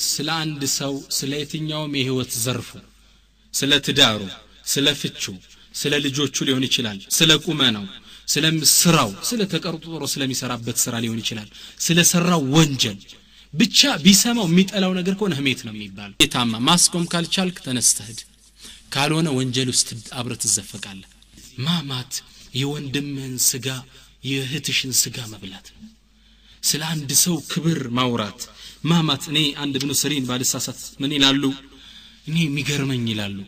ስለ አንድ ሰው ስለ የትኛውም የህይወት ዘርፉ ስለ ትዳሩ ስለ ፍቹ ስለ ልጆቹ ሊሆን ይችላል ስለ ቁመናው ስለ ስራው ስለ ተቀርጥሮ ስለሚሰራበት ስራ ሊሆን ይችላል ስለ ሰራው ወንጀል ብቻ ቢሰማው የሚጠላው ነገር ከሆነ ህሜት ነው የሚባለው የታማ ማስቆም ካልቻልክ ተነስተህ ካልሆነ ወንጀል ውስጥ አብረት ተዘፈቃለህ ማማት የወንድምህን ስጋ የእህትሽን ስጋ መብላት ስለ አንድ ሰው ክብር ማውራት ማማት እኔ አንድ ኢብኑ ሰሪን ባልሳሳት ምን ይላሉ እኔ የሚገርመኝ ይላሉ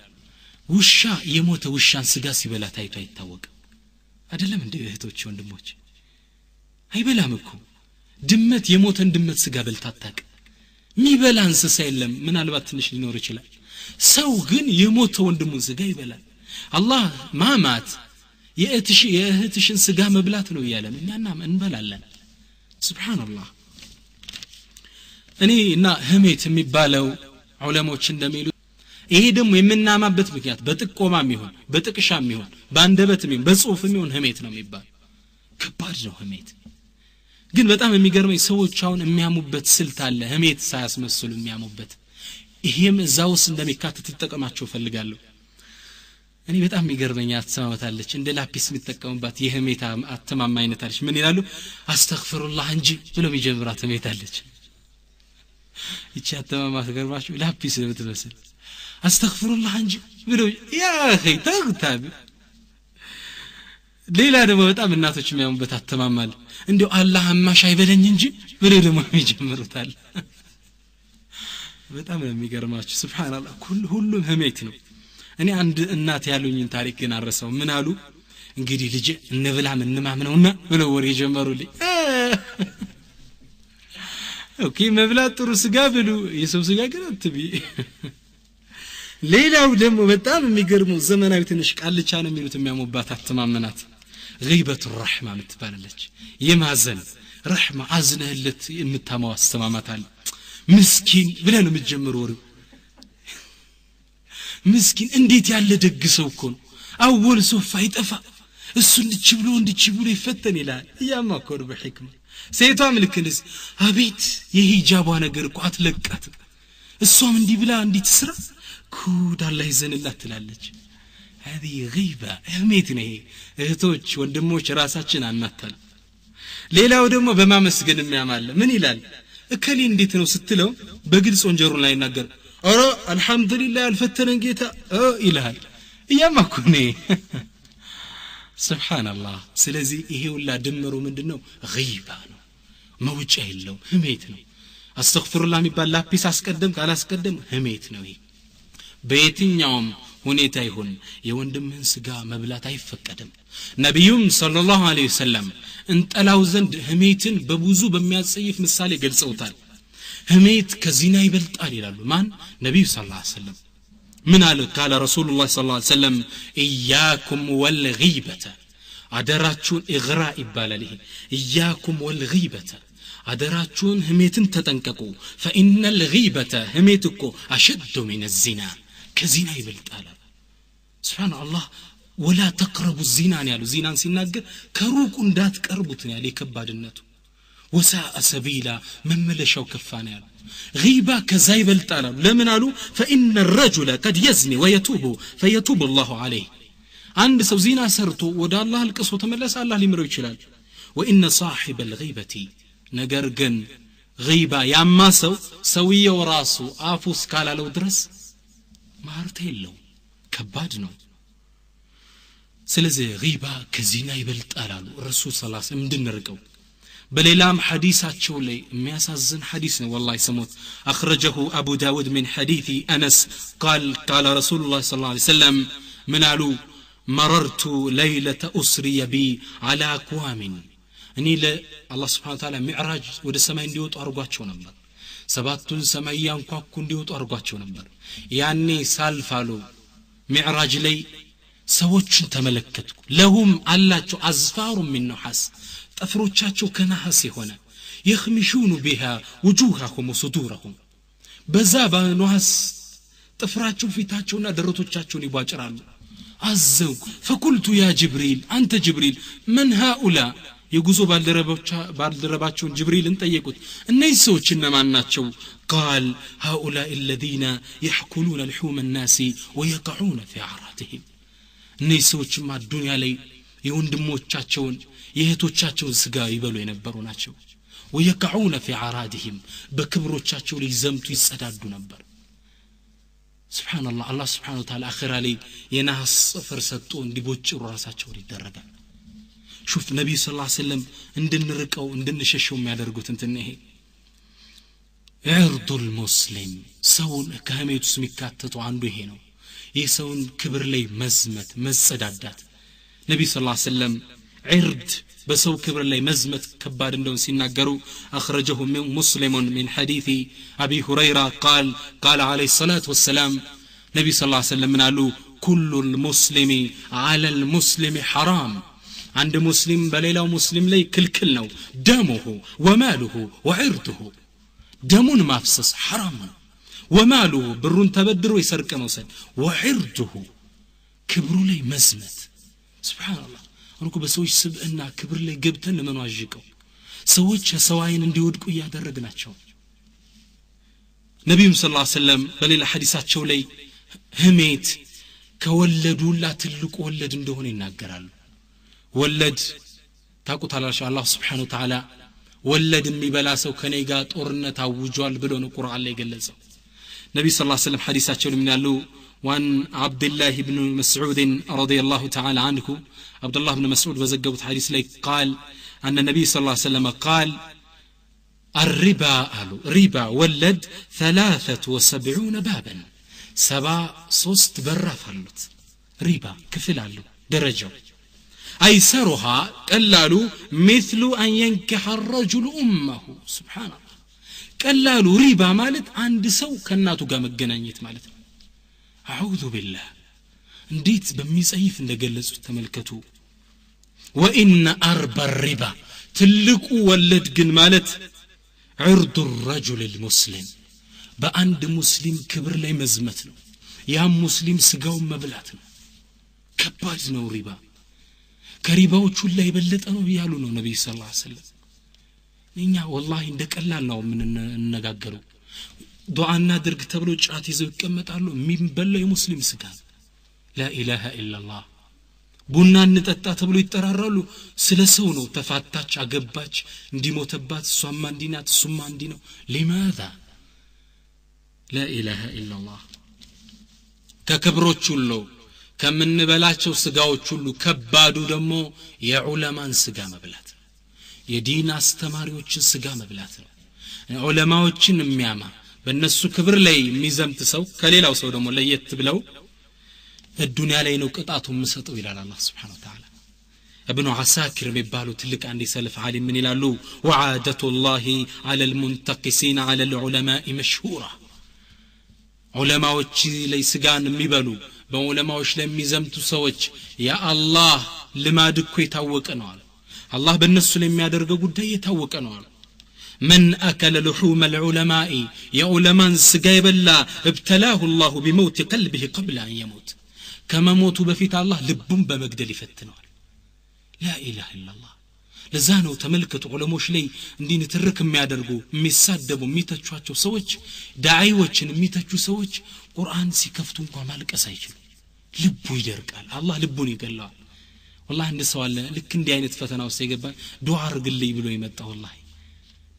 ውሻ የሞተ ውሻን ስጋ ሲበላ ታይቶ አይታወቅም አይደለም እንደ እህቶች ወንድሞች አይበላም እኮ ድመት የሞተን ድመት ስጋ በልታ አታውቅም የሚበላ እንስሳ የለም ምናልባት ትንሽ ሊኖር ይችላል ሰው ግን የሞተ ወንድሙን ስጋ ይበላል አላህ ማማት የእህትሽን ስጋ መብላት ነው ይያለን እኛና እንበላለን ሱብሃንአላህ እኔ እና ህሜት የሚባለው ዑለሞች እንደሚሉ ይሄ ደግሞ የምናማበት ምክንያት በጥቆማም ይሁን በጥቅሻም ይሁን በአንደበትም ይሁን በጽሁፍም ይሁን ህሜት ነው የሚባል ከባድ ነው ህሜት ግን በጣም የሚገርመኝ ሰዎች አሁን የሚያሙበት ስልት አለ ህሜት ሳያስመስሉ የሚያሙበት ይሄም እዛውስ እንደሚካተት ይተቀማቸው ፈልጋለሁ እኔ በጣም የሚገርመኝ አትሰማመታለች እንደ ላፒስ የሚተቀሙባት የህሜት አተማማ አይነት አለች ምን ይላሉ አስተግፍሩላህ እንጂ ብለው የሚጀምራት ህሜት አለች ይቺ አተማማ ተገርማችሁ ላፒስ የምትመስል አስተግፍሩላህ እንጂ ብለው ያ اخي ተግታብ ሌላ ደግሞ በጣም እናቶች የሚያሙበት አተማማል እንዴው አላህ አማሽ አይበለኝ እንጂ ብለው ደግሞ የሚጀምሩታል በጣም የሚገርማችሁ ሱብሃንአላህ ሁሉም ህሜት ነው እኔ አንድ እናት ያሉኝን ታሪክ ግን አረሳው ምን አሉ እንግዲህ ልጅ እንብላም እንማምነውና ብለው ወሬ ጀመሩልኝ ኦኬ መብላት ጥሩ ስጋ ብሉ የሰው ስጋ ግን አትቢ ሌላው ደግሞ በጣም የሚገርመው ዘመናዊ ትንሽ ቃልቻ ነው የሚሉት የሚያሙባት አተማመናት غيبة الرحمة ምትባላለች የማዘን ረህማ አዝነህለት የምታማው አስተማማታል ምስኪን ብለን ነው የምትጀምረው ወሬ ምስኪን እንዴት ያለ ደግ ሰው እኮ ነው አወል ሶፋ ይጠፋ እሱ እንድች ብሎ ይፈተን ይላል ያማከሩ በህክማ ሴቷ ምልክልስ አቤት የሂጃቧ ነገር እኮ አትለቃት እሷም እንዲህ ብላ እንድትስራ ኩድ አላህ ይዘንላት ትላለች هذه غيبة ህሜት ነው እህቶች ወንድሞች ራሳችን አናታል ሌላው ደግሞ በማመስገን የሚያማለ ምን ይላል እከሌ እንዴት ነው ስትለው በግልጽ ወንጀሩን ላይ ይናገር አረ አልহামዱሊላህ አልፈተነን ጌታ ይላል ያማኩኔ ሱብሃንአላህ ስለዚህ ይሄ ሁላ ድምሩ ምንድነው غيبة ነው መውጫ የለው ህሜት ነው አስተግፍሩላህ የሚባል ላፒስ አስቀደም ካላስቀደም ህሜት ነው ይሄ በየትኛውም ሁኔታ ይሁን የወንድምህን ስጋ መብላት አይፈቀድም ነብዩም ሰለላሁ ዐለይሂ ወሰለም እንጠላው ዘንድ ህሜትን በብዙ በሚያጸይፍ ምሳሌ ገልጸውታል ህሜት ከዚና ይበልጣል ይላሉ ማን ነብዩ ሰለላሁ ዐለይሂ ወሰለም ምን አለ ካለ ረሱላህ ሰለላሁ ዐለይሂ ወሰለም ኢያኩም ወልገይበተ አደራችሁን ኢግራ ይባላል ይሄ ኢያኩም ወልገይበተ አደራችሁን ህሜትን ተጠንቀቁ فإن الغيبة ህሜትኮ አሽዱ من الزنا ከዚና ይበልጣል سبحان الله ولا تقربوا الزنا ያሉ ዚናን ሲናገር ከሩቁ እንዳትቀርቡት ነው ያለ ከባድነቱ وساء سبيلا መመለሻው ከፋና ያሉ غيبة ከዛ ይበልጣል ለምን አሉ فإن الرجل قد يزني ويتوب فيتوب الله عليه አንድ ሰው ዚና ሰርቶ ወደ አላህ አልቅሶ ተመለሰ አላህ ሊምረው ይችላል وإن صاحب الغيبة ነገር ግን غيبة ያማሰው ሰውየው ራሱ አፉስ ካላለው ድረስ ማርተ የለው ከባድ ነው ስለዚህ غيبة ከዚና ይበልጣል አሉ ረሱል ሰለላሁ ዐለይሂ ወሰለም እንድንርቀው በሌላም ሐዲሳቸው ላይ የሚያሳዝን ሐዲስ ነው والله سموت اخرجه ابو داود من حديث انس قال رسول الله صلى الله عليه وسلم من قالوا مررت ليله اسري بي على اقوام اني الله سبحانه وتعالى معراج ወደ ሰማይ እንዲወጡ አርጓቸው ነበር ሰባቱን ሰማይ ያንኳኩ እንዲወጡ አርጓቸው ነበር ያኔ ሳልፋሉ ሚዕራጅ ላይ ሰዎችን ተመለከትኩ ለሁም አላቸው አዝፋሩ من نحاس ጥፍሮቻቸው ከነሐስ የሆነ يخمشون بها وجوههم وصدورهم በዛ በነሐስ ጥፍራቸው ፊታቸውና ደረቶቻቸውን ይቧጭራሉ አዘው فقلت يا جبريل انت جبريل من هؤلاء የጉዞ ባልደረባቸውን ጅብሪልን ጠየቁት እነዚህ ሰዎች እነማን ናቸው قال هؤلاء الذين يأكلون لحوم الناس ويقعون في أعراضهم እነዚህ ሰዎችማ ዱንያ ላይ የወንድሞቻቸውን የእህቶቻቸውን ስጋ ይበሉ የነበሩ ናቸው ويقعون في أعراضهم በክብሮቻቸው ላይ ዘምቱ ይጸዳዱ ነበር سبحان الله الله سبحانه وتعالى آخر علي ينهس فرسطو እንዲቦጭሩ ራሳቸውን ይደረጋል شوف نبي صلى الله عليه وسلم እንድንርቀው እንድንሸሸው የሚያደርጉት እንትን ይሄ عرض المسلم ሰውን ከህሜቱ የሚካተቱ አንዱ ይሄ ነው የሰውን ክብር ላይ መዝመት መጸዳዳት ነብይ ሰለላሁ ዐለይሂ ወሰለም عرض በሰው ክብር ላይ መዝመት ከባድ እንደሆነ ሲናገሩ اخرجه مسلم من حديث ابي هريره قال عليه الصلاه والسلام نبي صلى الله عليه وسلم قالوا كل المسلم على المسلم حرام عند مسلم بليلاو مسلم لي كلكل ነው دمه وماله وعرضه دمون مافسس حرام وماله برون تبدر ويسرق مውሰድ وعرضه ክብሩ ላይ መዝመት سبحان الله እንኩ በሰዎች ስብዕና ክብር ላይ ገብተን ለመኗጅቀው ሰዎች ሰዋይን እንዲወድቁ ያደረግናቸው ነብዩ ሰለላሁ ዐለይሂ ወሰለም በሌላ ሐዲሳቸው ላይ ህሜት ከወለዱላ ትልቁ ወለድ እንደሆነ ይናገራሉ ወለድ ታቁታላችሁ አላህ Subhanahu Wa Ta'ala ወለድ የሚበላ ሰው ከኔ ጋር ጦርነት አውጇል ብሎ ነው ቁርአን ላይ ገለጸው ነብዩ ሰለላሁ ዐለይሂ ወሰለም ሐዲሳቸው ላይ ምን ያሉ وان عبد الله بن مسعود رضي الله تعالى عنه عبد الله بن مسعود بزغبت حديث لي قال ان النبي صلى الله عليه وسلم قال الربا ربا ولد 73 بابا 73 برaf አሉት ربا ክፍል አለው ደረጃው ايسرها قالوا مثل ان ينكح الرجل امه سبحان الله قالوا ربا ማለት አንድ ሰው ከናቱ ጋር መገናኘት ማለት ነው اعوذ بالله እንዴት በሚጸይፍ እንደገለጹት ተመልከቱ وان ارب الربا ትልቁ ወለድ ግን ማለት عرض الرجل المسلم በአንድ ሙስሊም ክብር ላይ መዝመት ነው ያም ሙስሊም ስጋው መብላት ነው ከባድ ነው ሪባ ከሪባዎቹ ላይ የበለጠ ነው ይያሉ ነው ነብዩ ሰለላሁ ዐለይሂ ወሰለም እኛ والله እንደቀላል ነው ምን እንነጋገረው ዱዓና ድርግ ተብሎ ጫት ይዘው ይቀመጣሉ የሚበላው የሙስሊም ስጋ لا اله الا الله ቡና እንጠጣ ተብሎ ይጠራራሉ ስለ ሰው ነው ተፋታች አገባች እንዲሞተባት ሷማ እንዲናት ሱማ እንዲ ነው لماذا لا اله الا الله ከክብሮች ሁሉ ከምንበላቸው ስጋዎች ሁሉ ከባዱ ደግሞ የዑለማን ስጋ መብላት የዲን አስተማሪዎችን ስጋ መብላት ነው ዑለማዎችን የሚያማ በእነሱ ክብር ላይ የሚዘምት ሰው ከሌላው ሰው ደግሞ ለየት ብለው الدنيا ላይ ነው ቅጣቱን መስጠው ይላል አላህ Subhanahu Wa Ta'ala ابن عساكر የሚባሉ ትልቅ አንድ ሰለፍ ዓሊም ምን ይላሉ وعادة الله على المنتقسين على العلماء مشهورة ዑለማዎች ላይ ስጋን የሚበሉ በዑለማዎች ላይ የሚዘምቱ ሰዎች ያ አላህ ልማድ እኮ የታወቀ ነው አላህ በእነሱ ላይ የሚያደርገው ጉዳይ የታወቀ ነው من أكل لحوم العلماء يا علماء سجا يبلا ابتلاه الله بموت قلبه قبل أن يموت كما موتوا بفيت الله لبهم بمقدل يفتنوا لا إله إلا الله لزانو تملكت علموش لي ندين ترك ميادرقو ميسادبو ميتاچواچو سوچ داعيوچن ميتاچو سوچ قرآن سيكفتون قا مالك أسايچن لبو يدرقال الله لبون يقلال والله عند سوال لك اندي عينت فتنا وسيقبان دعا رقلي بلو يمتا والله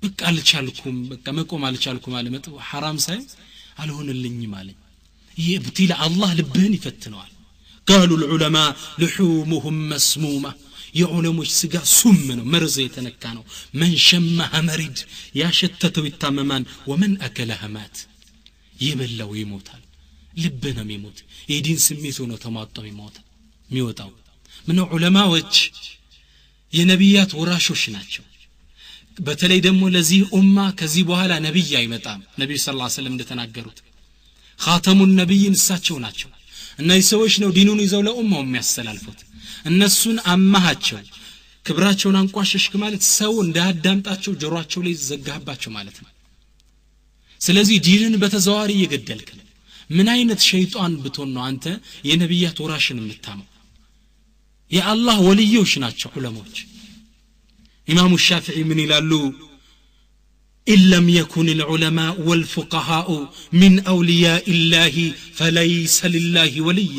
በቃ አልቻልኩም በቃ መቆም አልቻልኩም አለ መጥቶ حرام ሳይ አልሆነልኝም አለ ይብቲላ አላህ ልብህን ይፈትነዋል قالوا العلماء لحومهم مسمومه የዑለሞች ስጋ ሱም ነው መርዝ የተነካ ነው من شمها مريد ያሸተተው ይታመማን ومن اكلها مات ይበላው ይሞታል ልብህም ይሞት የዲን ስሜት ሆኖ ተማጣው ይሞታል የሚወጣው ምን ዑለማዎች የነቢያት ወራሾች ናቸው በተለይ ደግሞ ለዚህ ኡማ ከዚህ በኋላ ነብይ አይመጣም ነብዩ ሰለላሁ ዐለይሂ ወሰለም እንደተናገሩት ኻተሙን ነብይን እሳቸው ናቸው እነዚህ ሰዎች ነው ዲኑን ይዘው ለኡማው የሚያስተላልፉት እነሱን አማሃቸው ክብራቸውን አንቋሸሽክ ማለት ሰው እንዳያዳምጣቸው ጆሮአቸው ላይ ዘጋባቸው ማለት ነው ስለዚህ ዲንን በተዘዋዋሪ እየገደልክ ነው ምን አይነት ሸይጣን ብትሆን ነው አንተ የነብያት ወራሽን የምታመው የአላህ ወልዮች ናቸው ዑለሞች ኢማሙ ሻፊዒ ምን ይላሉ إن لم يكن العلماء والفقهاء من أولياء الله فليس لله ولي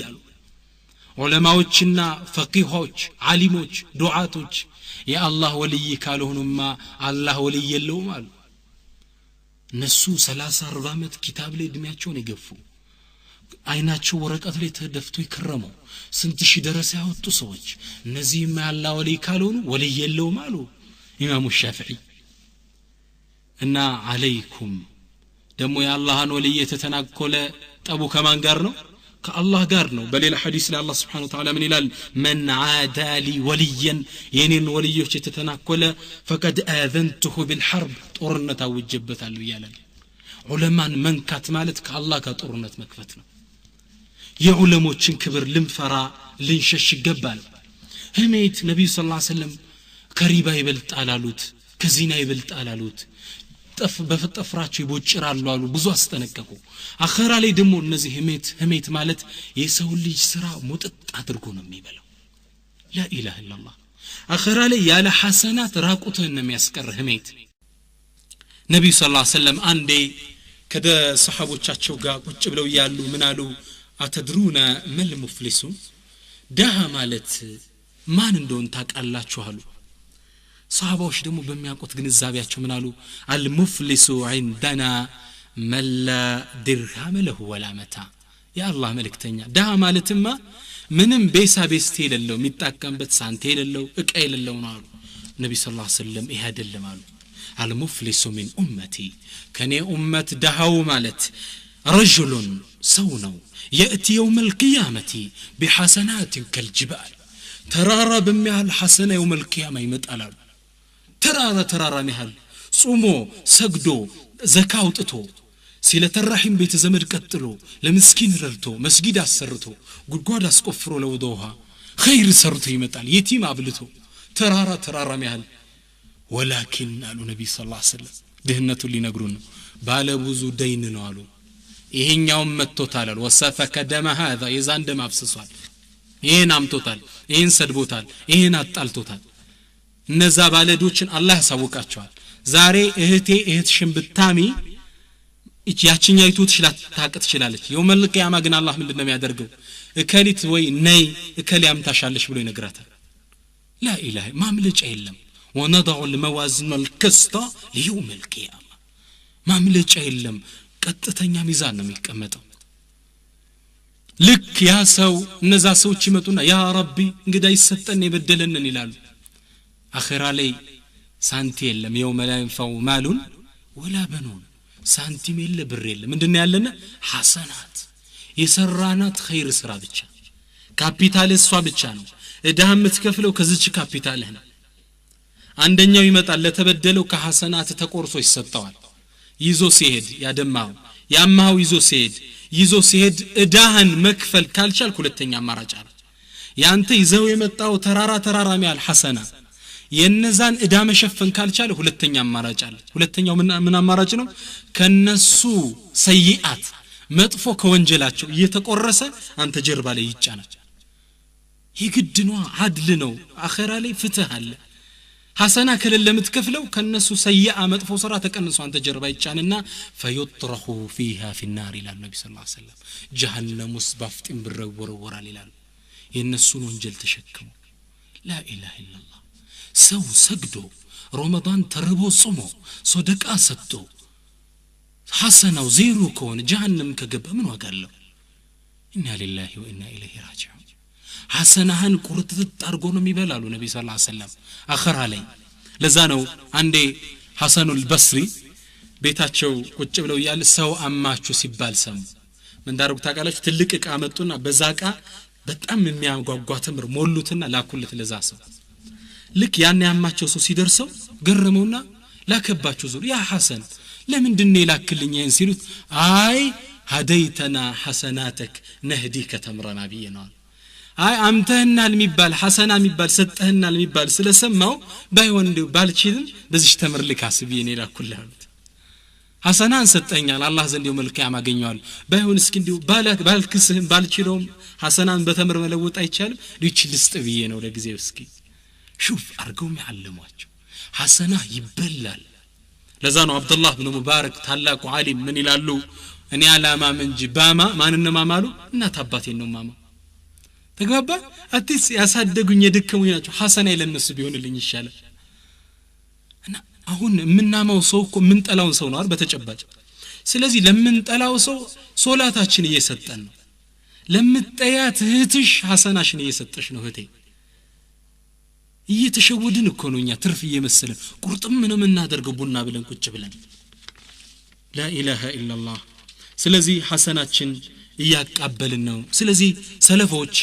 علماءنا فقيهوች ዓሊሞች ዱዓቶች የአላህ ወልይ ካልሆኑማ አላህ ወልይ የለውም አሉ እነሱ 30 40 ዓመት ኪታብ ላይ እድሜያቸውን የገፉ አይናቸው ወረቀት ላይ ተደፍቶ ይከረሙ ስንት ሺህ ደረሳ ያወጡ ሰዎች እነዚህማ አላህ ወልይ ካልሆኑ ወልይ የለውም አሉ ኢማሙ ሻፊዒ እና አለይኩም ደሞ የአላህን ወልይ የተተናኮለ ጠቡ ከማን ጋር ነው ከአላህ ጋር ነው በሌላ ሐዲስ ላይ አላህ Subhanahu Wa Ta'ala ምን ይላል من عادى لي وليا የኔን ወልዮች የተተናኮለ فقد آذنته بالحرب ጦርነት አውጀበታል ይላል ዑለማን መንካት ማለት ከአላህ ጋር ጦርነት መክፈት ነው የዑለሞችን ክብር ልንፈራ ልንሸሽ ይገባል ህሜት ነብዩ ሰለላሁ ዐለይሂ ወሰለም ከሪባ ይበልጣል አሉት ከዚና ይበልጣል አሉት ጠፍ በፈጠፍራቸው ይቦጭራሉ አሉ ብዙ አስጠነቀቁ አኸራ ላይ ደሞ እነዚህ ህሜት ማለት የሰው ልጅ ስራ ሙጥጥ አድርጎ ነው የሚበላው لا اله الا الله አኸራ ላይ ያለ ሐሰናት ራቁትን ነው የሚያስቀር ህሜት ነብዩ ሰለላሁ ዐለይሂ ወሰለም አንዴ ከደ ሰሃቦቻቸው ጋር ቁጭ ብለው ያሉ ምን አሉ አተድሩና መል ሙፍሊሱ ደሃ ማለት ማን እንደሆነ ታውቃላችሁ አሉ صحابዎች ደግሞ በሚያውቁት ግንዛቤያቸው ምን አሉ አልሙፍሊሱ عندنا من لا درهم له ولا متاع يا الله መልእክተኛ ደሃ ማለትማ ምንም ቤስት የሌለው የሚጣቀምበት ሳንቲም የሌለው እቃ የሌለው ነው አሉ ነብዩ ሰለላሁ ዐለይሂ ወሰለም ይሄ አይደለም አሉ አልሙፍሊሱ من امتي ከኔ ኡመት ደሃው ማለት رجل ሰው ነው ياتي يوم القيامه بحسنات كالجبال ተራራ በሚያህል ሐሰና يوم القيامه ይመጣል ተራራ ያህል ጾሞ ሰግዶ ዘካ አውጥቶ ሲለተራሂም ቤተ ዘመድ ቀጥሎ ለምስኪን ረድቶ መስጊድ አሰርቶ ጉድጓድ አስቆፍሮ ለውዶሃ ኸይር ሰርቶ ይመጣል የቲም አብልቶ ተራራ ያህል ወላኪን አሉ ነብይ ሰለላሁ ዐለይሂ ወሰለም ድህነቱን ሊነግሩን ባለ ብዙ ደይን ነው አሉ ይሄኛው መጥቶታል አሉ ወሰፈከ ደማ هذا የዛን ደም አፍስሷል ይሄን አምቶታል ይሄን ሰድቦታል ይሄን አጣልቶታል እነዛ ባለዶችን አላህ ያሳውቃቸዋል ዛሬ እህትሽን ብታሚ ያቺኛይቱ ታቀት ትችላለች የውመል ቂያማ ግን አላህ ምንድነው የሚያደርገው እከሊት ወይ ነይ እከሊ ያምታሻለሽ ብሎ ይነግራታል لا اله ማምለጫ የለም ونضع الموازين القسط ليوم القيامه ማምለጫ የለም ቀጥተኛ ሚዛን ነው የሚቀመጠው ልክ ያ ሰው እነዛ ሰዎች ይመጡና ያ ረቢ እንግዳ ይሰጠን የበደለንን ይላሉ አኺራ ላይ ሳንቲ የለም የውመ ላ ينفع مال ولا بنون ሳንቲም የለ ብር የለ ምንድነው ያለና ሐሰናት የሰራናት ኸይር ስራ ብቻ ካፒታል እሷ ብቻ ነው እዳህ የምትከፍለው ከዚች ካፒታልህ ነው አንደኛው ይመጣል ለተበደለው ከሐሰናት ተቆርሶ ይሰጣዋል ይዞ ሲሄድ ያማው ይዞ ሲሄድ እዳህን መክፈል ካልቻልክ ሁለተኛ አማራጭ አለ ያንተ ይዘው የመጣው ተራራ የሚያል ሐሰና የነዛን እዳ መሸፈን ካልቻለ ሁለተኛ አማራጭ አለ ሁለተኛው ምን አማራጭ ነው ከነሱ ሰይአት መጥፎ ከወንጀላቸው እየተቆረሰ አንተ ጀርባ ላይ ይጫናል ይግድነው አድል ነው አኺራ ላይ ፍትህ አለ ሐሰና ከሌለ ለምትከፍለው ከነሱ ሰይአ መጥፎ ስራ ተቀንሶ አንተ ጀርባ ይጫንና فيطرح فيها في النار الى النبي صلى الله عليه وسلم جهنم وسبافطين ብረወራል ይላል የነሱን ወንጀል ተሸክሙ لا اله الا الله ሰው ሰግዶ ረመዳን ተርቦ ጾሞ ሶደቃ ሰጥቶ ሐሰናው ዜሮ ከሆነ ጀሃነም ከገባ ምን ዋጋ አለው ኢና ሊላሂ ወኢና ኢለይሂ ራጂዑን ሐሰናህን ቁርጥጥ አርጎ ነው የሚበላሉ ነብይ ሰለላሁ ዐለይሂ ወሰለም አኺራ ላይ ለዛ ነው አንዴ ሐሰኑል በስሪ ቤታቸው ቁጭ ብለው ያለ ሰው አማቹ ሲባል ሰሙ ምን ዳርጉ ታቃላችሁ ትልቅ ዕቃ መጡና በዛቃ በጣም የሚያጓጓ ተምር ሞሉትና ላኩለት ለዛ ሰው ልክ ያን ያማቸው ሰው ሲደርሰው ገረመውና ላከባቸው ዙር ያ ሐሰን ለምንድነው ይላክልኝ ይሄን ሲሉት አይ هديتنا حسناتك نهديك تمرنا بينا አይ አምተህናል የሚባል ሐሰና የሚባል ሰጠህናል የሚባል ስለሰማው ባይሆን እንደው ባልችልም በዚህ ተምር ልካስብ ይኔ ላኩልህ ሐሰናን ሰጠኛል አላህ ዘንድ የውመል ቂያማ አገኘዋል ባይሆን እስኪ እንደው ባልክስህም ባልችለውም ሐሰናን በተምር መለወጥ አይቻልም ልጅ ልስጥ ብዬ ነው ለጊዜው እስኪ ሹፍ አርገው የሚያለሟቸው ሐሰና ይበላል ለዛ ነው አብዱላህ ኢብኑ ሙባረክ ታላቁ ዓሊም ምን ይላሉ እኔ አላማም እንጂ ባማ ማንነ ማማሉ እናት አባቴን ነው ማማ ተግባባ አትስ ያሳደጉኝ የደከሙኝ ናቸው ሐሰና ለነሱ ቢሆንልኝ ይሻላል እና አሁን ምናማው ሰው እኮ ምን ጠላውን ሰው ነው አይደል በተጨባጭ ስለዚህ ለምን ጠላው ሰው ሶላታችን እየሰጠን ነው ለምትጠያት እህትሽ ሐሰናሽን እየሰጠሽ ነው እህቴ እየተሸወድን እኮ ነው እኛ ትርፍ እየመሰለን ቁርጥም ምንም እናደርገው ቡና ብለን ቁጭ ብለን لا اله الا الله ስለዚህ ሐሰናችን እያቃበልን ነው ስለዚህ ሰለፎች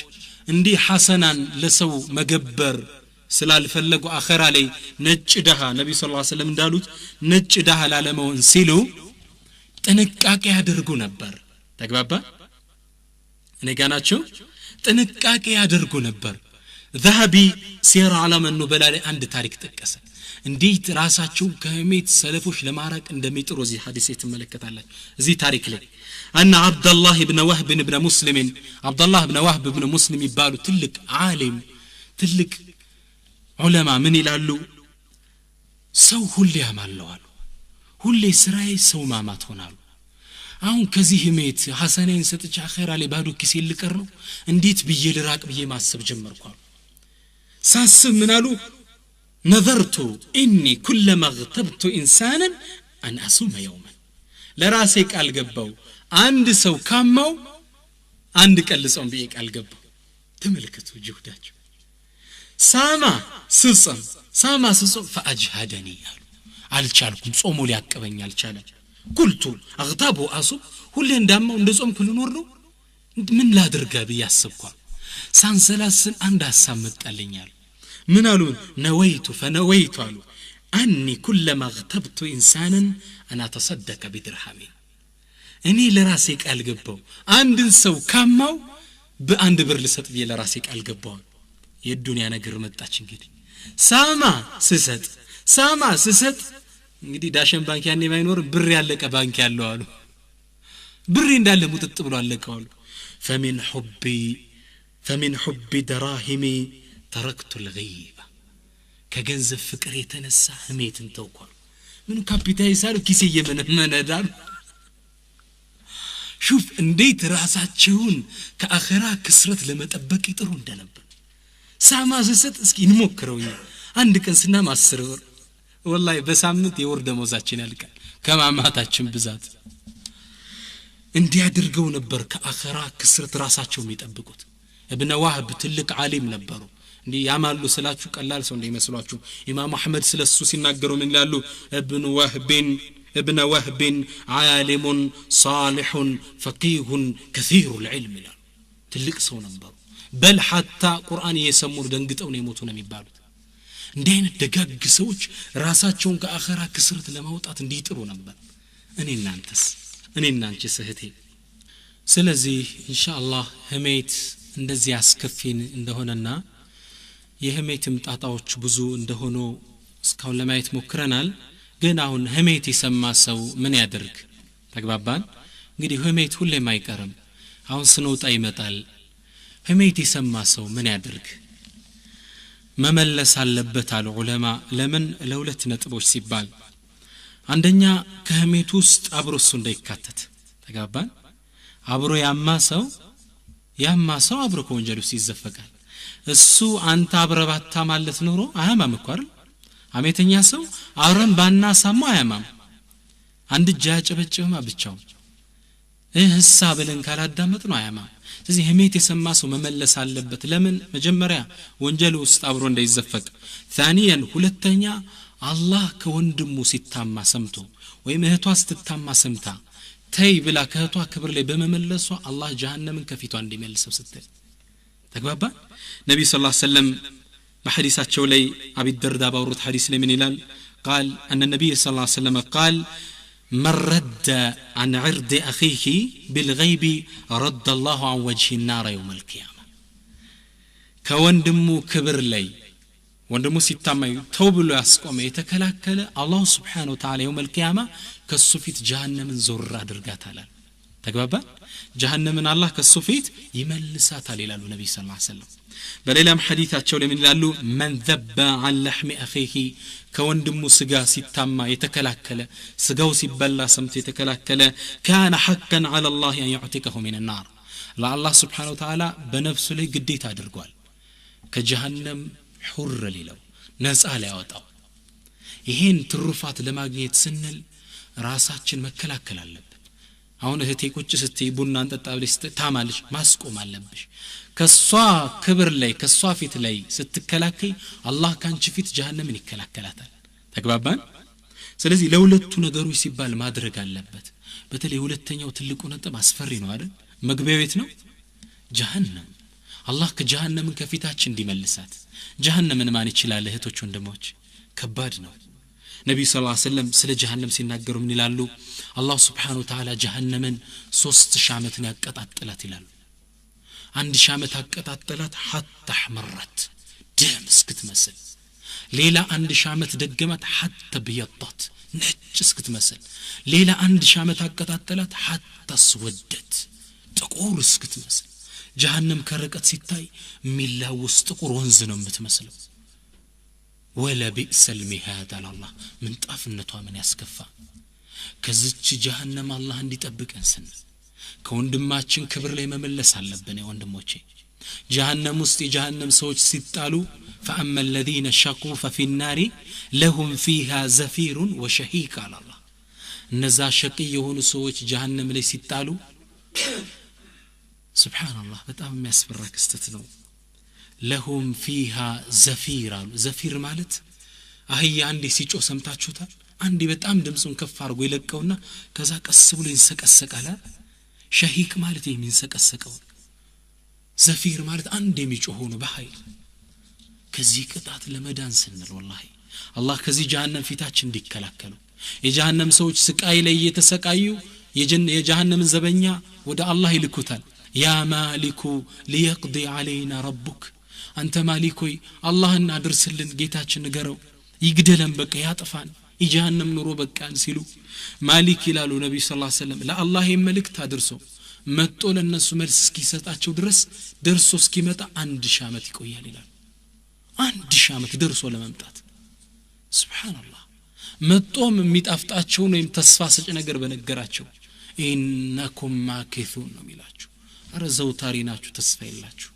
እንዲ ሐሰናን ለሰው መገበር ስላልፈለጉ አኺራ ላይ ነጭ ደሃ ነብዩ ሰለላሁ ዐለይሂ ወሰለም እንዳሉት ነጭ ደሃ ላለመሆን ሲሉ ጥንቃቄ ያደርጉ ነበር ተግባባ እኔ ጋናቸው ጥንቃቄ ያደርጉ ነበር ذهبي سير على من نبلا عند تاريخ تكسه እንዴት ራሳቸው ከህሜት ሰለፎች ለማራቅ እንደሚጥሩ እዚህ ሐዲስ የተመለከታለን እዚህ ታሪክ ላይ ان عبد الله بن وهب بن مسلم عبد الله بن وهب بن مسلم ይባሉ ትልቅ ዓሊም ትልቅ ዑለማ ምን ይላሉ ሰው ሁሌ ያማለዋል ሁሌ ስራዬ ሰው ማማት ሆናሉ አሁን ከዚህ ህሜት ሐሰናን ሰጥቻ አኺራ ላይ ባዶ ኪስ ይልቀር ነው እንዴት ብዬ ልራቅ ብዬ ማሰብ ጀመርኳል ሳስብ ምን አሉ نظرت اني كلما اغتبت انسانا ان اصوم يوما لراسي قال ገባው አንድ ሰው ካማው አንድ ቀን ልጾም ብዬ ቃል ገባው ተመልከቱ ጅሁዳቸው ሳማ ስጾም فاجهدني አልቻልኩም ጾሙ ሊያቀበኝ አልቻለም قلت اغتاب واصوم ሁሌ እንዳማው እንደጾም ኩልኖር ነው ምን ላድርጋ ብያስብኳ ሳንሰላስን አንድ ሐሳብ መጣልኛል من قالوا نويت فنويت قالوا أني كلما اغتبت إنسانا أنا أتصدق بدرهمي أني لراسك الجبو عند سو كماو بعند برلست في لراسك الجبو يدني أنا قرمت تاشين كده ساما سست نجدي داشن بانك يعني ما ينور بري عليك بانك يالله قالوا بري ندال متتبلو عليك قالوا فمن حبي دراهمي تركت الغيبة كجنزف فكري تنسى هميت انتوكل من كابيتاي سالو كيسي من دار شوف انديت راسات شون كأخرا كسرت لما تبكي ترون دنبر ساما زست اسكي نموكروي عندك انسنا ما السرور والله بس عمت يورد موزاتشين لك كما ماتاتشن بزات اندي ادرقو نبر كأخرا كسرت راسات شون يتبكوت ابن واحد بتلك عالم نبرو እንዲህ ያማሉ ስላችሁ ቀላል ሰው እንደሚመስሏችሁ ኢማም አህመድ ስለሱ ሲናገሩ ምን ይላሉ ابن وهب عالم صالح فقيه كثير العلم ይላሉ ትልቅ ሰው ነበሩ በል حتى ቁርአን እየሰሙ ደንግጠው ነው የሞቱ ነው የሚባሉት እንዲህ አይነት ደጋግ ሰዎች ራሳቸውን ከአኺራ ክስረት ለማውጣት እንዲጥሩ ነበር እኔ እናንቺ እህቴ ስለዚህ ኢንሻአላህ ህሜት እንደዚህ አስከፊን እንደሆነና የህሜትም ጣጣዎች ብዙ እንደሆኑ እስካሁን ለማየት ሞክረናል ግን አሁን ህሜት የሰማ ሰው ምን ያደርግ ተግባባን እንግዲህ ህሜት ሁሌም አይቀርም አሁን ስንወጣ ይመጣል ህሜት የሰማ ሰው ምን ያደርግ መመለስ አለበት አሉ ዑለማ ለምን ለሁለት ነጥቦች ሲባል አንደኛ ከህሜት ውስጥ አብሮ እሱ እንዳይካተት ተግባባን አብሮ ያማ ሰው አብሮ ከወንጀል ውስጥ ይዘፈቃል እሱ አንተ አብረባታ ማለት ኑሮ አያማም እኮ አይደል አሜተኛ ሰው አብረን ባናሳማ አያማም አንድ ጃጨበጭማ ብቻው ሐሳብ ብለን ካላዳመጥ ነው አያማም ስለዚህ ህሜት የሰማ ሰው መመለስ አለበት ለምን መጀመሪያ ወንጀል ውስጥ አብሮ እንዳይዘፈቅ ثانيا ሁለተኛ አላህ ከወንድሙ ሲታማ ሰምቶ ወይም እህቷ ስትታማ ሰምታ ተይ ብላ ከእህቷ ክብር ላይ በመመለሷ አላህ ጀሃነምን ከፊቷ እንዲመልሰው ስትል ተግባባ ነብዩ ሰለላሁ ዐለይሂ ወሰለም በሐዲሳቸው ላይ አቢ ደርዳ ባወሩት ሐዲስ ላይ ምን ይላል قال ان النبي صلى الله عليه وسلم قال من رد عن عرض اخيه بالغيب رد الله عن وجه النار يوم القيامه ከወንድሙ ክብር ላይ ወንድሙ ሲታማይ ተውብሎ ያስቆመ የተከላከለ አላህ Subhanahu Wa Ta'ala يوم القيامه ከሱ ፊት ጀሃነምን ዞር አድርጋታል ተግባባን ጀሃነምን አላህ ከሱ ፊት ይመልሳታል ይላሉ ነብዩ ሰለላሁ ዐለይሂ ወሰለም በሌላም ሐዲታቸው ለምን ይላሉ من ذب عن لحم اخيه ከወንድሙ ስጋ ሲታማ የተከላከለ ስጋው ሲበላ ሰምቶ የተከላከለ كان حقا على الله ان يعتقه من النار ለአላህ Subhanahu Wa Ta'ala በነፍሱ ላይ ግዴታ አድርጓል ከጀሃነም ሁር ሊለው ነፃ ሊያወጣው ይሄን ትሩፋት ለማግኘት ስንል ራሳችን መከላከል አለብን አሁን እህቴ ቁጭ ስትይ ቡና እንጠጣ ብለሽ ታማልሽ ማስቆም አለብሽ ከሷ ክብር ላይ ከሷ ፊት ላይ ስትከላከይ አላህ ካንቺ ፊት ጀሃነምን ይከላከላታል ተግባባን ስለዚህ ለሁለቱ ነገሮች ሲባል ማድረግ አለበት በተለይ ሁለተኛው ትልቁ ነጥብ አስፈሪ ነው አይደል መግቢያው ቤት ነው ጀሃነም አላህ ከጀሃነምን ከፊታችን እንዲመልሳት ጀሃነምን ማን ይችላል እህቶች ወንድሞች ከባድ ነው ነብዩ ሰለላሁ ዐለይሂ ወሰለም ስለ ጀሃነም ሲናገሩ ምን ይላሉ አላህ Subhanahu Wa Ta'ala ጀሃነምን 3000 ዓመትን ያቀጣጥላት ይላሉ 1000 ዓመት አቀጣጥላት hatta ahmarat ደም እስክትመስል ሌላ 1000 ዓመት ደገማት hatta biyaddat ነጭ እስክትመስል ሌላ 1000 ዓመት አቀጣጥላት hatta aswadat ጥቁር እስክትመስል ጀሃነም ከርቀት ሲታይ ሚላውስ ጥቁር ወንዝ ነው የምትመስለው ወላ ቢእሰል ሚሃድ አላህ ምን ጣፍነቷ ምን ያስከፋ ከዚች ጀሃነም አላህ እንዲጠብቀን ስንል ከወንድማችን ክብር ላይ መመለስ አለብን ወንድሞቼ ጀሃነም ውስጥ የጀሃነም ሰዎች ሲጣሉ فأما الذين شقوا ففي النار لهم فيها زفير وشهيق على الله እነዛ ሸቂ የሆኑ ሰዎች ጀሃነም ላይ ሲጣሉ ሱብሃንአላህ በጣም የሚያስፈራ ክስተት ነው لهم فيها زفير زفير ማለት አህያ አንዴ ሲጮህ ሰምታችሁታል አንዴ በጣም ድምጹን ከፍ አድርጎ ይለቀውና ከዛ ቀስ ብሎ ይንሰቀሰቃል ሸሂቅ ማለት የሚንሰቀሰቀው ዘፊር ማለት አንዴ የሚጮህ ነው በኃይል ከዚህ ቅጣት ለመዳን ስንል والله አላህ ከዚህ ጀሃነም ፊታችን እንዲከላከሉ የጀሃነም ሰዎች ስቃይ ላይ እየተሰቃዩ የጀሃነም ዘበኛ ወደ አላህ ይልኩታል ያ ማሊኩ ليقضي علينا ربك አንተ ማሊኮይ አላህን አድርስልን ጌታችን ንገረው ይግደለን በቃ ያጥፋን የጀሃነም ኑሮ በቃን ሲሉ ማሊክ ይላሉ ነብዩ ሰለላሁ ዐለይሂ ወሰለም ለአላህ መልእክት አድርሶ መጥቶ ለነሱ መልስ እስኪሰጣቸው ድረስ ደርሶ እስኪመጣ 1000 ዓመት ይቆያል ይላል 1000 ዓመት ደርሶ ለመምጣት ሱብሃንአላህ መጥቶም የሚጣፍጣቸው ነው ተስፋ ሰጭ ነገር በነገራቸው ኢነኩም ማኪቱን ነው የሚላችሁ አረዘው ታሪናችሁ ተስፋ የላችሁ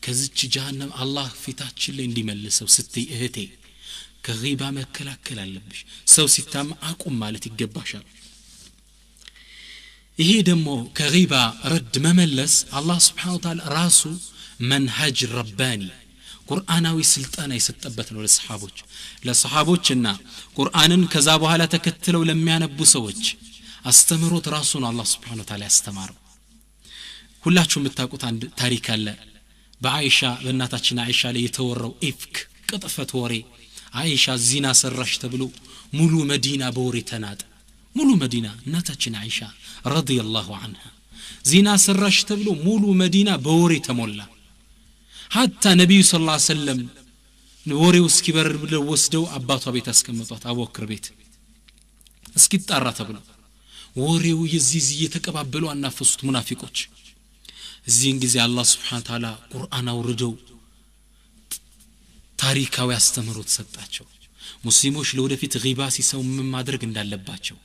ከዚች ጀሃነም አላህ ፊታችን ላይ እንዲመልሰው ስትይ እህቴ ከጊባ መከላከል አለብሽ ሰው ሲታማ አቁም ማለት ይገባሻል ይሄ ደግሞ ከጊባ ረድ መመለስ አላህ Subhanahu Wa Ta'ala ራሱ መንሃጅ ረባኒ ቁርአናዊ ስልጣን የሰጠበት ነው ለሰሃቦችና ቁርአንን ከዛ በኋላ ተከትለው ለሚያነቡ ሰዎች አስተምሮት ራሱ ነው አላህ Subhanahu Wa Ta'ala ያስተማረው ሁላችሁም የምታውቁት አንድ ታሪክ አለ በአይሻ በእናታችን አይሻ ላይ የተወራው ኢፍክ ቅጥፈት ወሬ አይሻ ዚና ሰራሽ ተብሎ ሙሉ መዲና በወሬ ተናጠ ሙሉ መዲና እናታችን አይሻ ረዲየላሁ ዐንሃ ዚና ሰራሽ ተብሎ ሙሉ መዲና በወሬ ተሞላ hatta ነብዩ ሰለላሁ ዐለይሂ ወሰለም ወሬው እስኪበር ብለው ወስደው አባቷ ቤት አስቀምጧት አቡበክር ቤት እስኪጣራ ተብሎ ወሬው የዚህ የተቀባበሉ አናፈሱት ሙናፊቆች እዚህን ጊዜ አላህ Subhanahu Wa Ta'ala ቁርአን አውርደው ታሪካዊ አስተምሮት ሰጣቸው ሙስሊሞች ለወደፊት ጊባ ሲሰው ምን ማድረግ እንዳለባቸው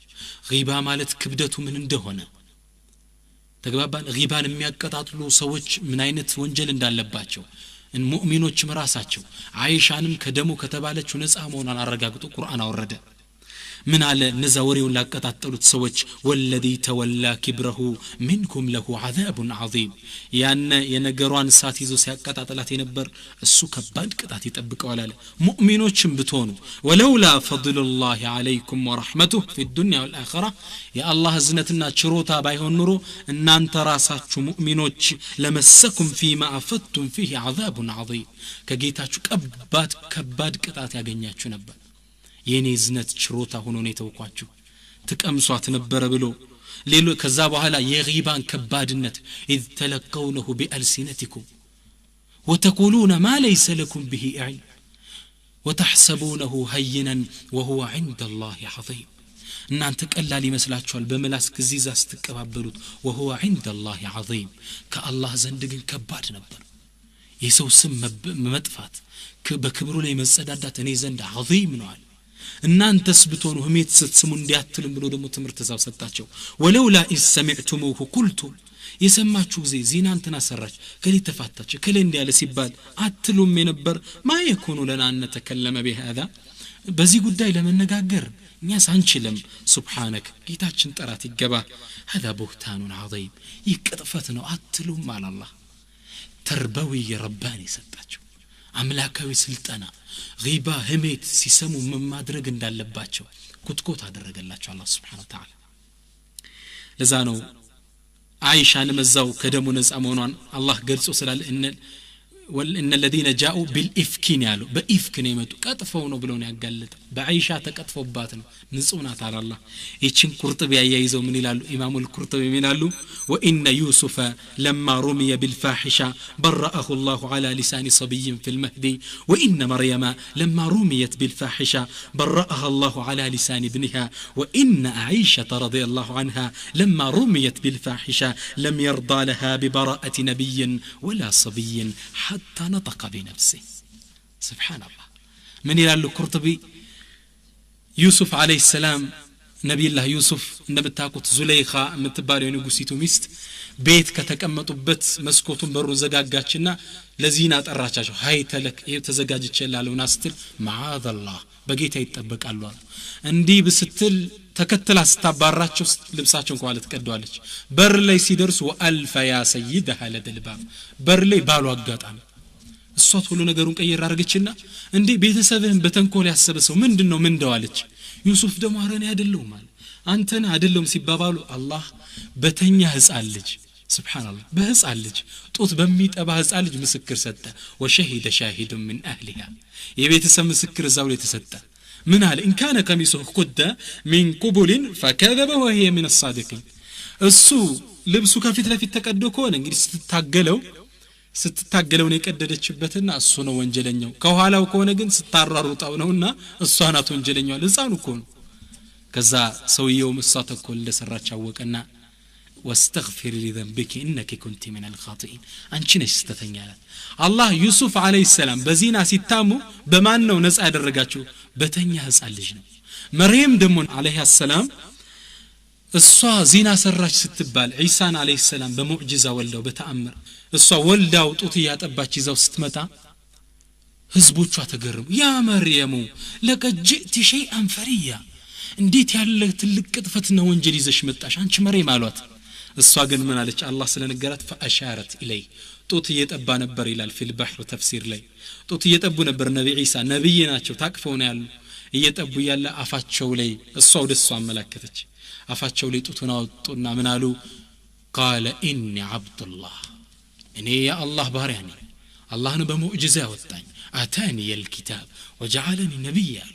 ጊባ ማለት ክብደቱ ምን እንደሆነ ተግባባን ጊባን የሚያቀጣጥሉ ሰዎች ምን አይነት ወንጀል እንዳለባቸው ሙእሚኖችም ራሳቸው አይሻንም ከደሙ ከተባለችው ነፃ መሆኗን አረጋግጦ ቁርአን አወረደ ምን አለ እነዛ ወሬውን ላቀጣጠሉት ሰዎች ወለዲ ተወላ ክብረሁ منكم له عذاب عظيم ያነ የነገሯን ሳት ይዞ ሲያቀጣጥላት የነበር እሱ ከባድ ቅጣት ይጠብቀዋል አለ ሙእሚኖችም ብትሆኑ ወለውላ فضل الله عليكم ورحمته في الدنيا والاخره يا الله እዝነትና ችሮታ ባይሆን ኑሮ እናንተ ራሳችሁ ሙእሚኖች ለመሰኩም فيما افدتم فيه عذاب عظيم ከጌታችሁ ከባድ ቅጣት ያገኛችሁ ነበር የኔ ዝነት ችሮታ ሆኖ ነው የተውኳችሁ ተቀምሷት ነበር ብሎ ሌሎ ከዛ በኋላ የጊባን ከባድነት اذ تلقونه بالسنتكم وتقولون ما ليس لكم به علم وتحسبونه هينا وهو عند الله عظيم እናንተ ቀላል ይመስላችኋል በመላስ ከዚዛ ስትቀባበሉት وهو عند الله عظيم ከአላህ ዘንድ ግን ከባድ ነበር የሰው ስም መጥፋት በክብሩ ላይ መጸዳዳት እኔ ዘንድ عظيم ነው አለ እናንተስ ብትሆኑ ህሜት ስትስሙ እንዲያትሉም ብሎ ደግሞ ትምህርት ተዛው ሰጣቸው ولولا إذ سمعتموه قلتم የሰማችሁ ጊዜ ዚና እንትና ሰራች ከሌ ተፋታች ከሌ እንዲያለ ሲባል አትሉም የነበር ما يكون لنا أن نتكلم بهذا በዚህ ጉዳይ ለመነጋገር እኛስ አንችልም ሱብሃንክ ጌታችን ጥራት ይገባ هذا بهتان عظيم ይቅጥፈት ነው አትሉም አለ አላህ ተርበዊ ረባኒ ሰጣቸው አምላካዊ ስልጣና ጊባ ህሜት ሲሰሙ ማድረግ እንዳለባቸው ኩትኮት አደረገላቸው አላህ Subhanahu Wa Ta'ala ለዛ ነው አይሻን መዛው ከደሙ ነፃ መሆኗን አላህ ገልጾ ስላለ ان الذين جاءوا بالافك ያለው በኢፍክ ነው የመጡ ቀጥፈው ነው ብለው ነው ያጋለጠ በአይሻ ተቀጥፎባት ነው ንጹህና ታላ አላህ እቺን ቁርጥቢ ያያይዘው ምን ይላሉ ኢማሙ አልቁርጥቢ ምን ይላሉ وان يوسف لما رمي بالفاحشه برأه الله على لسان صبي في المهدي وان مريم لما رميت بالفاحشه برأها الله على لسان ابنها وان عائشه رضي الله عنها لما رميت بالفاحشه لم يرضى لها ببراءه نبي ولا صبي حتى نطق بنفسه سبحان الله من يلالو قرطبي يوسف عليه السلام نبي الله يوسف እንደምታውቁት ዙለይኻ የምትባለው ንጉሲቱ ሚስት ቤት ከተቀመጡበት መስኮቱን በሩን ዘጋጋችና ለዚና ጠራቻቸው ሃይተለክ ይሄ ተዘጋጅቼላለው ናስትል معاذ الله በጌታ ይጠበቃሉ እንዲህ ብስትል ተከተላ ስታባራቸው ልብሳቸውን ቋለት ቀደዋለች በር ላይ ሲደርሱ ወአልፈ ያ ሰይደሃ ለደልባብ በር ላይ ባሉ አጋጣሚ እሷ ሁሉ ነገሩን ቀየር አርገችና እንዴ ቤተሰብህን በተንኮል ያሰበሰው ምንድነው ምን ደዋለች ዩሱፍ ደሞ አረኔ አይደለም ማለት አንተና አይደለም ሲባባሉ አላህ በተኛ ህፃን ልጅ ሱብሃንአላህ በህፃን ልጅ ጡት በሚጠባ ህፃን ልጅ ምስክር ሰጠ ወሸሂደ ሻሂድ من اهلها የቤተሰብ ምስክር እዛው ላይ ተሰጠ ምን አለ ان كان قميصه قد من قبل فكذب وهي من الصادقين እሱ ልብሱ ከፊት ለፊት ተቀዶ ከሆነ እንግዲህ ስትታገለው ነው የቀደደችበትና እሱ ነው ወንጀለኛው ከኋላው ከሆነ ግን ስታራሩጣው ነውና እሷ ናት ወንጀለኛው ህፃኑ እኮ ነው ከዛ ሰውየው መሳተኮል ለሰራች አወቀና واستغفر لذنبك انك كنت من الخاطئين አንቺ ነሽ ስተተኛላት አላህ ዩሱፍ አለይሂ ሰላም በዚና ሲታሙ በማን ነው ነፃ ያደረጋቸው በተኛ ህፃን ልጅ ነው መርየም ደሞ አለይሂ ሰላም እሷ ዚና ሰራች ስትባል ኢሳን አለይሂ ሰላም በሙዕጂዛ ወልደው በተአምር እሷ ወልዳው ጡት ያጠባች ይዛው ስትመጣ ህዝቦቿ ተገረሙ ያ መርየሙ ለቀድ ጅእቲ ሸይአን ፈሪያ እንዴት ያለ ትልቅ ቅጥፈት ነው ወንጀል ይዘሽ መጣሽ አንቺ መርየም አሏት እሷ ግን ምን አለች አላህ ስለነገራት فاشارت الي ጡት እየጠባ ነበር ይላል في البحر ተፍሲር ላይ ጡት እየጠቡ ነበር ነብይ ኢሳ ነብይ ናቸው ታቅፈው ነው ያሉ እየጠቡ ያለ አፋቸው ላይ እሷ ወደሷ አመለከተች አፋቸው ላይ ጡቱን አወጡና ምን አሉ قال اني عبد الله እኔ የአላህ ባሪያ ነኝ አላህ ነው በሙዕጂዛ ያወጣኝ አታኒ الكتاب وجعلني نبيا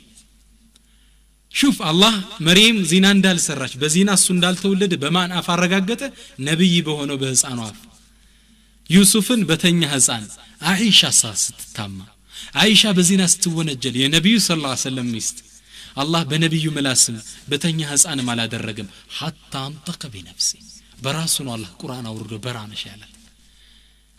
شوف الله مريم زنا እንዳልሰራች በዚና እሱ እንዳልተወለደ በማን አፍ አረጋገጠ ነብይ በሆነው በህፃኑ አፍ ዩሱፍን በተኛ ህፃን አይሻ ስትታማ አይሻ በዚና ስትወነጀል የነብዩ ሰለላሁ ዐለይሂ ወሰለም ሚስት አላህ በነብዩ መላስም በተኛ ህፃን ማላደረገም حتى انطق بنفسه በራሱ ነው አላህ ቁርአን አውርዶ በራነሽ ያላት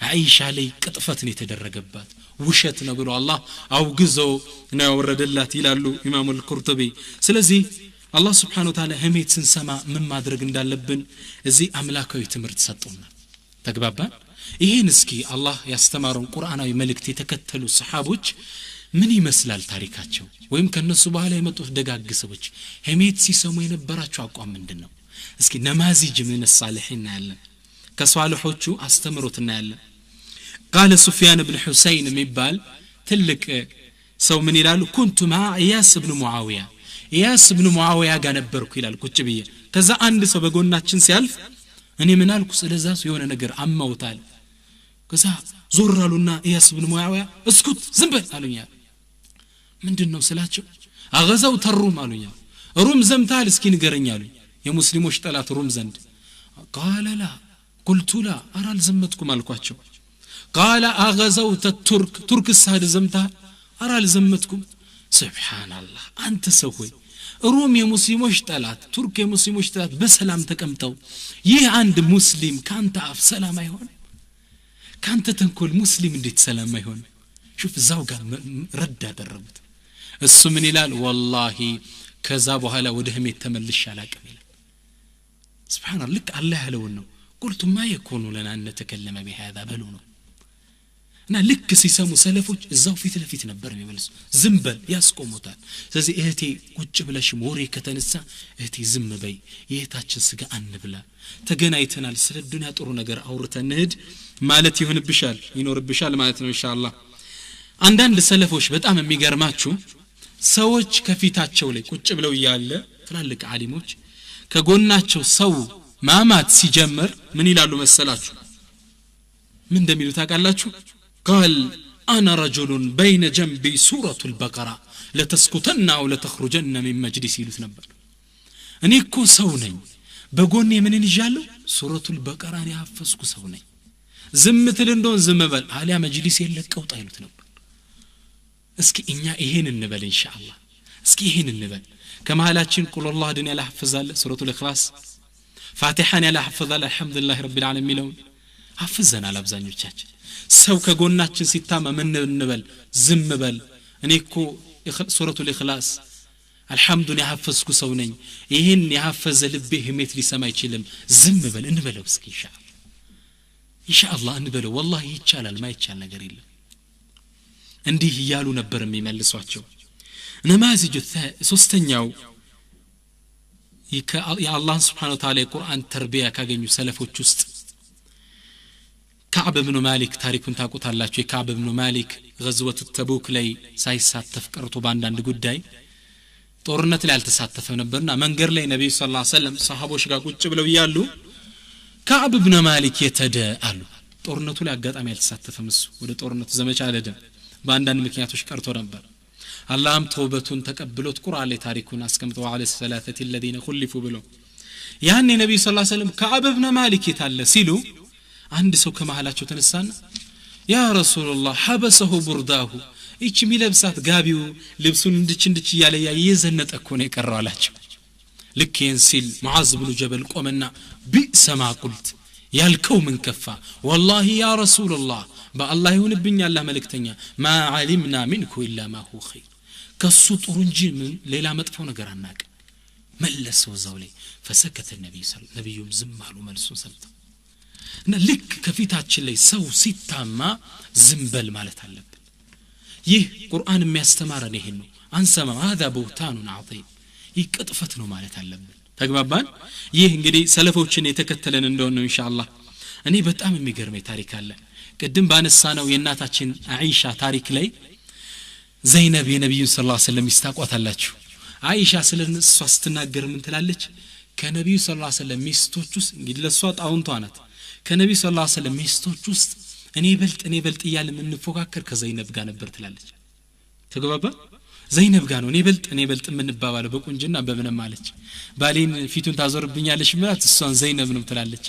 አይሻ ላይ ቅጥፈት ነው የተደረገባት ውሸት ነው ብሎ አላህ አውግዘው ነው ያወረደላት ይላሉ ኢማሙ አልቁርጡቢ ስለዚህ አላህ Subhanahu Wa Ta'ala ህሜት ስንሰማ ምን ማድረግ እንዳለብን እዚህ አምላካዊ ትምህርት ሰጥቶና ተግባባን ይሄን እስኪ አላህ ያስተማረውን ቁርአናዊ መልእክት የተከተሉ ሰሃቦች ምን ይመስላል ታሪካቸው ወይም ከነሱ በኋላ የመጡት ደጋግ ሰዎች ህሜት ሲሰሙ የነበራቸው አቋም ምንድነው እስኪ ነማዚጅ ምን ሳሊሒን ያለን ከሷሊሖቹ አስተምሮትና ያለን قال سفيان بن حسين ميبال تلك سو من يلالو كنت مع اياس بن معاويه اياس بن معاويه ጋር ነበርኩ ይላል ቁጭ ብዬ ከዛ አንድ ሰው በጎናችን ሲያልፍ እኔ ምን አልኩ ስለዛስ የሆነ ነገር አማውታል ከዛ ዞር አሉና اياس بن معاويه እስኩት ዝም በል አሉኛ ምንድነው ስላቸው አገዛው ተሩም አሉኛ ሩም ዘምታል እስኪ ንገረኝ አሉኝ የሙስሊሞች ጠላት ሩም ዘንድ قال لا قلت لا ارى الزمتكم አልኳቸው قال اغزوت الترك ترك السهد زمتها ارى لزمتكم سبحان الله انت سوي ሮም የሙስሊሞች ጠላት ቱርክ የሙስሊሞች ጠላት በሰላም ተቀምጠው ይህ አንድ ሙስሊም ካንተ አፍ ሰላም አይሆን ካንተ ተንኮል ሙስሊም እንዴት ሰላም አይሆን شوف እዛው ጋር ረድ አደረጉት እሱ ምን ይላል والله ከዛ በኋላ ወደ ህሜት ተመልሽ አላቀም ይላል سبحان الله لك الله ያለው ነው قلت ما يكون لنا ان نتكلم بهذا بلو ነው እና ልክ ሲሰሙ ሰለፎች እዛው ፊት ለፊት ነበር የሚመልሱ ዝም በል ያስቆሙታል ስለዚህ እህቴ ቁጭ ብለሽ ሞሬ ከተነሳ እህቴ ዝም በይ የእህታችን ስጋ አንብላ ተገናይተናል ስለ ዱንያ ጥሩ ነገር አውርተን እንሂድ ማለት ይኖርብሻል ማለት ነው ኢንሻአላህ አንዳንድ ሰለፎች በጣም የሚገርማችሁ ሰዎች ከፊታቸው ላይ ቁጭ ብለው ያለ ትላልቅ ዓሊሞች ከጎናቸው ሰው ማማት ሲጀምር ምን ይላሉ መሰላችሁ ምን እንደሚሉ ታውቃላችሁ قال انا رجل بين جنبي سوره البقره لتسكتن او لتخرجن من مجلس ይሉት ነበር እኔ እኮ ሰው ነኝ በጎኔ ምን እንጃለሁ ሱረቱል በቀራን ያፈስኩ ሰው ነኝ ዝም ትል እንደሆን ዝም በል አሊያ መጅሊስ የለቀውጣ ይሉት ነበር እስኪ እኛ ይሄን እንበል ኢንሻአላህ እስኪ ይሄን እንበል ከመሃላችን ቁል الله ድን ያለ حفظال ሱረቱል ኢኽላስ ፋቲሃን ያለ حفظال الحمدلله رب العالمين حفظنا ለአብዛኞቻችን ሰው ከጎናችን ሲታማ ምን እንበል ዝም በል እኔ እኮ ሱረቱል ኢኽላስ الحمدلله ያፈስኩ ሰው ነኝ ይሄን ያፈዘ ልቤ ህሜት ሊሰማ አይችልም ዝም በል እንበለው እስኪ ኢንሻአላህ እንበለው والله ይቻላል ማይቻል ነገር የለም እንዲህ ይያሉ ነበር የሚመልሷቸው ነማዚጁ ሶስተኛው የአላህ Subhanahu Wa Ta'ala የቁርአን ተርቢያ ካገኙ ሰለፎች ውስጥ كعب بن مالك ታሪኩን ታውቁታላችሁ የካዕብ ብኑ ማሊክ غزوة ተቡክ ላይ ሳይሳተፍ ቀርቶ በአንዳንድ ጉዳይ ጦርነት ላይ አልተሳተፈም ነበርና መንገር ላይ ነብዩ ሰለላሁ ዐለይሂ ወሰለም ሰሃቦች ጋር ቁጭ ብለው ይያሉ كعب بن مالك የተደአሉ ጦርነቱ ላይ አጋጣሚ አልተሳተፈም እሱ ወደ ጦርነቱ ዘመቻ አልሄደም በአንዳንድ ምክንያቶች ቀርቶ ነበር አላህም ተውበቱን ተቀብሎት ቁርአን ላይ ታሪኩን አስቀምጠው على الثلاثه الذين خلفوا ብሎ ያኔ ነብዩ ሰለላሁ ዐለይሂ ወሰለም كعب بن مالك የታለ ሲሉ አንድ ሰው ከመሃላቸው ተነሳና ያ ረሱላህ حبسه برده እቺ ሚለብሳት ጋቢው ልብሱን እንድች ያለ ያየዘነጠ እኮ ነው የቀረው አላቸው ልክ ይንሲል ሙዓዝ ብኑ ጀበል ቆመና ቢእሰ ማ ቁልት ያልከው ምን ከፋ والله يا رسول الله በአላህ ይሁንብኝ አላህ መልእክተኛ ما علمنا منك الا ما هو خير ከሱ ጥሩ እንጂ ሌላ መጥፎ ነገር አናውቅ መለሰው ዘው ላይ فسكت النبي صلى الله عليه وسلم ነብዩም ዝም አሉ መልሱን ሰምተው እና ልክ ከፊታችን ላይ ሰው ሲታማ ዝም በል ማለት አለብን ይህ ቁርአን የሚያስተማረን ይሄን ነው አንሰማ هذا بهتان عظيم ይቅጥፈት ነው ማለት አለብን ተግባባን ይህ እንግዲህ ሰለፎችን የተከተለን እንደሆነ ነው ኢንሻአላህ እኔ በጣም የሚገርመኝ ታሪክ አለ ቅድም ባነሳነው የእናታችን አይሻ ታሪክ ላይ ዘይነብ የነብዩ ሰለላሁ ዐለይሂ ወሰለም ይስታቋታላችሁ አይሻ ስለነሱ ስትናገር ምን ትላለች ከነብዩ ሰለላሁ ዐለይሂ ወሰለም ሚስቶች ውስጥ እንግዲህ ለሷ ጣውንቷ ናት ከነብዩ ሰለላሁ ዐለይሂ ወሰለም ሚስቶች ውስጥ እኔ በልጥ እያለ ምን ፎካከር ከዘይነብ ጋር ነበር ትላለች ተግባባ ዘይነብ ጋር ነው እኔ በልጥ ምን ባባለው በቁንጅና በምንም ማለች ባሌን ፊቱን ታዞርብኛለሽ ማለት እሷን ዘይነብ ነው ትላለች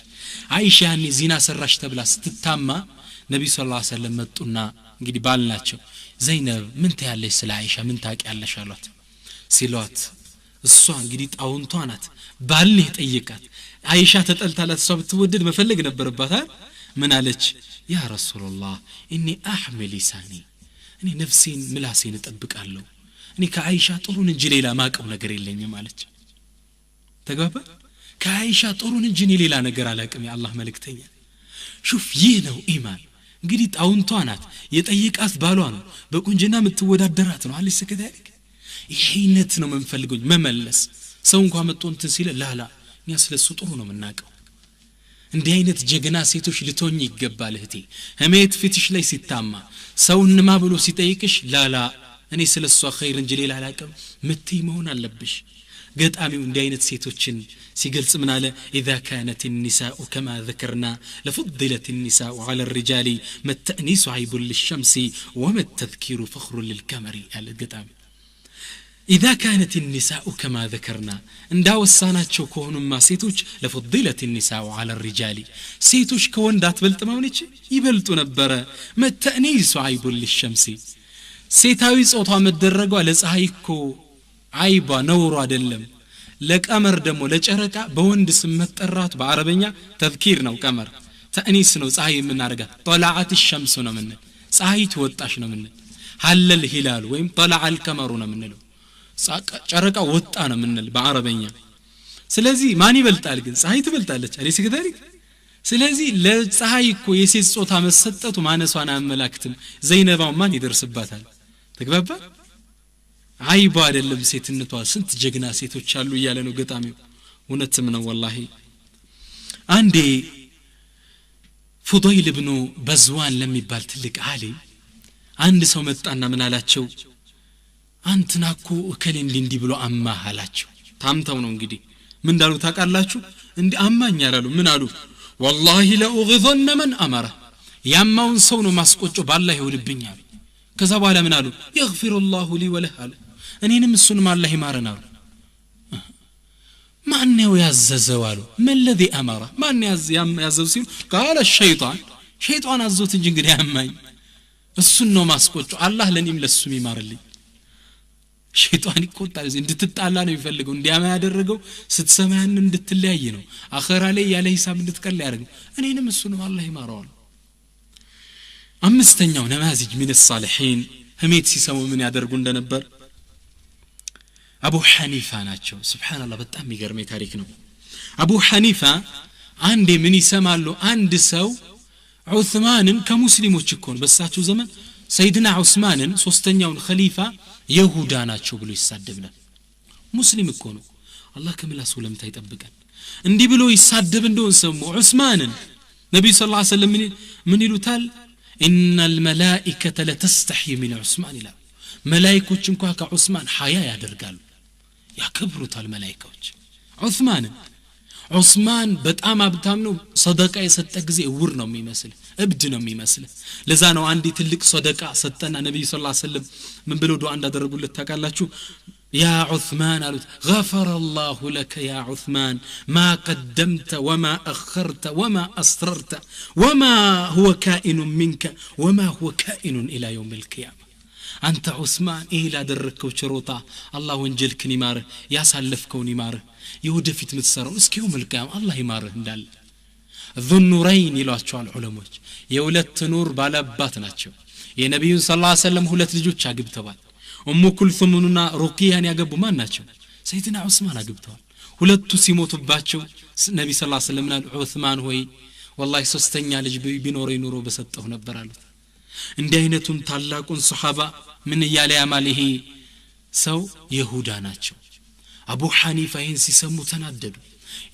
አይሻ ያኔ ዚና ሰራሽ ተብላ ስትታማ ነብዩ ሰለላሁ ዐለይሂ ወሰለም መጡና እንግዲህ ባልናቸው ዘይነብ ምን ታያለሽ ስለ አይሻ ምን ታውቂያለሽ አሏት ሲሏት እሷ እንግዲህ ጣውንቷ ናት ባል ይጠይቃት አይሻ ተጠልታላት እሷ ብትወደድ መፈለግ ነበርባት ምን አለች ያ ረሱላህ እኒ አህሚል ሊሳኒ እኔ ነፍሴን ምላሴን እጠብቃለሁ እኔ ከአይሻ ጥሩን እንጂ ሌላ ማቀው ነገር የለኝም አለች ተግባባ ከአይሻ ጥሩን እንጂ ሌላ ነገር አላቀም የአላህ መልእክተኛ شوف ይህ ነው ኢማን እንግዲህ ጣውንቷ ናት የጠይቃት ባሏ ነው በቁንጅና የምትወዳደራት ነው አለች ከታሪክ ይሄነት ነው መንፈልገው መመለስ ሰው እንኳን መጥቶ እንትን ሲል ላላ እኛ ስለሱ ጥሩ ነው የምናቀው እንዲህ አይነት ጀግና ሴቶች ልትሆኚ ይገባል እህቴ ህሜት ፊትሽ ላይ ሲታማ ሰውንማ ብሎ ሲጠይቅሽ ላላ እኔ ስለሷ ኸይር እንጂ ሌላ አላቀም ምትይ መሆን አለብሽ ገጣሚው እንዲህ አይነት ሴቶችን ሲገልጽ ምን አለ اذا كانت النساء كما ذكرنا لفضلت النساء على الرجال ما التأنيس عيب للشمس وما التذكير فخر للقمر قال القطامي اذا كانت النساء كما ذكرنا እንዳወሳናቸው ከሆኑማ ሴቶች ለفضلت النساء على الرجال ሴቶች ከወንዳት በልጥ ማውነች ይበልጡ ነበር ما التأنيس عيب للشمس ሴታዊ ጾታ መደረጓ ለፀሐይ እኮ አይባ ነውሩ አይደለም ለቀመር ደግሞ ለጨረቃ በወንድ ስም መጠራት በአረበኛ ተذكير ነው ቀመር ተእኒስ ነው ፀሐይ የምናረጋት طلعت الشمس ነው ምን ፀሐይ ትወጣሽ ነው ምን ሀለል ሂላል ወይም طلع القمر ነው ምንለው ጨረቃ ወጣ ነው ምንል በአረበኛ ስለዚህ ማን ይበልጣል ግን ፀሐይ ትበልጣለች አለይ ሲገዳሪ ስለዚህ ለፀሐይ እኮ የሴት ጾታ መሰጠቱ ማነሷን አመላክትም ዘይነባው ማን ይደርስባታል ተግባባ አይባ አይደለም ሴትነቷ ስንት ጀግና ሴቶች አሉ እያለ ነው ገጣሚው እውነትም ነው والله አንዴ ፉዳይል ኢብኑ በዝዋን ለሚባል ትልቅ ዓሊም አንድ ሰው መጣና ምን አላቸው አንተናኩ እከሌ እንዲህ ብሎ አማህ አላቸው ታምተው ነው እንግዲህ ምን እንዳሉ ታውቃላችሁ እንዲህ አማኝ ያላሉ ምን አሉ والله لا اغضن من امر ያማውን ሰው ነው ማስቆጮ ባላህ ይወልብኛል ከዛ በኋላ ምን አሉ يغفر الله لي وله አሉ እኔንም እሱንም አላህ ይማረናል ማን ነው ያዘዘው አሉ من الذي امر ማን ያዘዘው ሲሉ قال الشيطان ሸይጣን አዞት እንጂ እንግዲህ ያማኝ እሱን ነው ማስቆጮ አላህ ለኔም ለሱም ይማርልኝ ሸይጣን ይቆጣል እንድትጣላ ነው ይፈልገው እንዲያማ ያደረገው ስትሰማያን እንድትለያይ ነው አኺራ ላይ ያለ ሂሳብ እንድትቀል ያደርግ እኔንም እሱንም አላህ ይማረዋል አምስተኛው ነማዚጅ من الصالحين ህሜት ሲሰሙ ምን ያደርጉ እንደነበር አቡ ሐኒፋ ናቸው ሱብሃንአላህ በጣም የሚገርመኝ ታሪክ ነው አቡ ሐኒፋ አንዴ ምን ይሰማሉ አንድ ሰው ዑስማንን ከሙስሊሞች እኮ ነው በሳቸው ዘመን ሰይድና ዑስማንን ሶስተኛውን ኸሊፋ ይሁዳ ናቸው ብሎ ይሳደብናል ሙስሊም እኮ ነው አላህ ከምላሱ ለምታ ይጠብቀን እንዲህ ብሎ ይሳደብ እንደሆነ ሰሙ ዑስማንን ነብዩ ሰለላሁ ዐለይሂ ወሰለም ምን ይሉታል ان الملائكه لتستحي من عثمان لا መላእክቶች እንኳን ከዑስማን ሐያ ያደርጋሉ ያከብሩታል መላእክቶች ዑስማን በጣም አብታም ነው ሰደቃ የሰጠ ጊዜ እውር ነው የሚመስል እብድ ነው የሚመስል ለዛ ነው አንዲ ትልቅ ሰደቃ ሰጠና ነብዩ ሰለላሁ ዐለይሂ ወሰለም ምን ብለው ዱዓ እንዳደረጉለት ታውቃላችሁ يا عثمان غفر الله لك يا عثمان ما قدمت وما أخرت وما أسررت وما هو كائن منك وما هو كائن إلى يوم القيامة أنت عثمان إيه لا دركو شروطا الله وانجلك نماره يا سالفكو نماره يودفت متسرون اسكي يوم القيامة الله يماره ندال ذو النورين يلواتشو العلماء يولت نور بالابات ناتشو يا نبي صلى الله عليه وسلم هلت لجوتش አግብተዋል ኡሙ ኩልሱምና ሩቂያን ያገቡ ማን ናቸው ሰይድና ዑስማን አግብተዋል ሁለቱ ሲሞቱባቸው ነብዩ ሰለላሁ ዐለይሂ ወሰለም ዑስማን ሆይ والله ሶስተኛ ልጅ ቢኖረኝ ኑሮ በሰጠው ነበር አሉት እንዲህ አይነቱን ታላቁን ሱሐባ ምን ያለ ያማልሂ ሰው ይሁዳ ናቸው አቡ ሐኒፋ ይህን ሲሰሙ ተናደዱ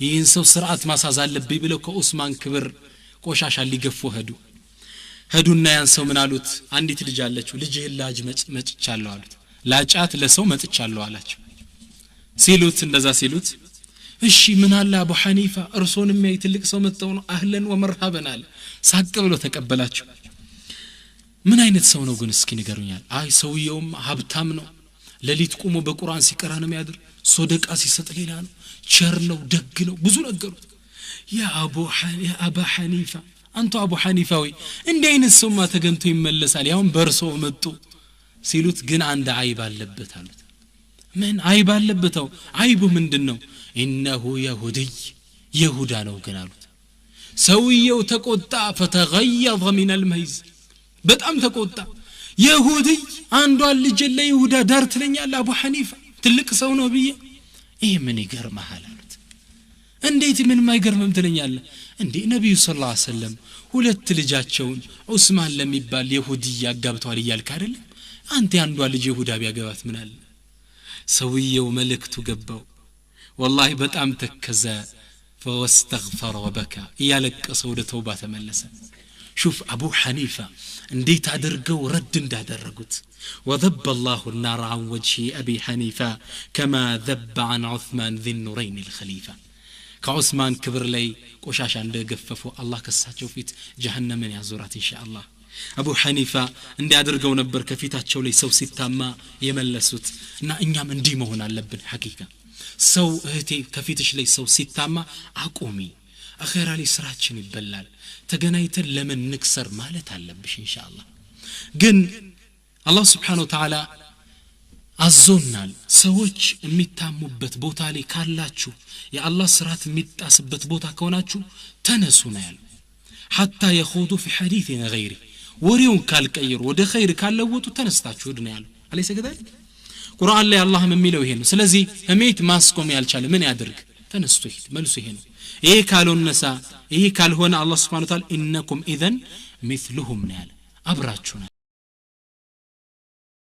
ይህን ሰው ስርዓት ማሳዝ አለብኝ ብለው ከዑስማን ክብር ቆሻሻ ሊገፉ ሄዱና ያን ሰው ምን አሉት አንዲት ልጅ አለችው ልጅህ ላጅ መጭቻለሁ አሉት ላጫት ለሰው መጥቻለሁ አላቸው ሲሉት እንደዛ ሲሉት እሺ ምን አለ አቡ ሐኒፋ እርሶንም ያይ ትልቅ ሰው መጣው ነው አህለን ወመርሐበን አለ ሳቅ ብሎ ተቀበላቸው ምን አይነት ሰው ነው ግን እስኪ ንገሩኛል አይ ሰውየውም ሀብታም ነው ለሊት ቆሞ በቁርአን ሲቀራ ነው የሚያድር ሶደቃ ሲሰጥ ሌላ ነው ቸር ነው ደግ ነው ብዙ ነገሩት ያ አቡ ሐኒፋ አንተ አቡ ሐኒፋዊ እንዴ አይነት ሰውማ ተገንቶ ይመለሳል ያውን በርሶ መጡ ሲሉት ግን አንድ አይብ አለበት አሉት ምን አይብ አለበተው አይቡ ምንድነው انه يهودي ይሁዳ ነው ግን አሉት ሰውየው ተቆጣ فتغيظ من الميز በጣም ተቆጣ ይሁዲ አንዷ ልጅ ለይሁዳ ዳር ትለኛል አቡ ሐኒፋ ትልቅ ሰው ነው ብዬ ይሄ ምን ይገርማል አሉት እንዴት ምን ማይገርምም ትለኛል እንዴ ነብዩ ሰለላሁ ዐለይሂ ወሰለም ሁለት ልጃቸውን ዑስማን ለሚባል ይሁዲ ያጋብተዋል ይያልክ አይደል አንተ አንዷ ልጅ ይሁዳ ቢያገባት ምን አለ ሰውየው መልእክቱ ገባው والله በጣም ተከዘ فاستغفر وبكى ያለቀሰ ወደ ተውባ ተመለሰ شوف ابو حنيفه እንዴት አድርገው ረድ እንዳደረጉት وذب الله النار عن وجه ابي حنيفه كما ذب عن عثمان ذي النورين الخليفه ከዑስማን ክብር ላይ ቆሻሻ እንደገፈፉ አላህ ከሳቸው ፊት ጀሃነምን ያዞራት ኢንሻአላህ አቡ ሐኒፋ እንዲያደርገው ነበር ከፊታቸው ላይ ሰው ሲታማ የመለሱት እና እኛም እንዲህ መሆን አለብን ሐቂቃ ሰው እህቴ ከፊትሽ ላይ ሰው ሲታማ አቆሚ አኺራ ላይ ስራችን ይበላል ተገናይተን ለምን ንክሰር ማለት አለብሽ ኢንሻአላህ ግን አላህ Subhanahu Wa Ta'ala አዞናል ሰዎች የሚታሙበት ቦታ ላይ ካላችሁ የአላህ ስርዓት የሚጣስበት ቦታ ከሆናችሁ ተነሱ ነው ያለው حتى يخوضوا في حديث غيره ወሬውን ካልቀየሩ ወደ ኸይር ካለወጡ ተነስታችሁ ሂዱ ነው ያለው አለይሰ ከذلك ቁርአን ላይ አላህ የሚለው ይሄ ነው ስለዚህ እሜት ማስቆም ያልቻለ ምን ያድርግ ተነስቶ ሂድ መልሱ ይሄ ነው ይሄ ካልሆነሳ ይሄ ካልሆነ አላህ Subhanahu Wa Ta'ala ኢነኩም ኢዘን مثلهم ነው ያለ አብራችሁ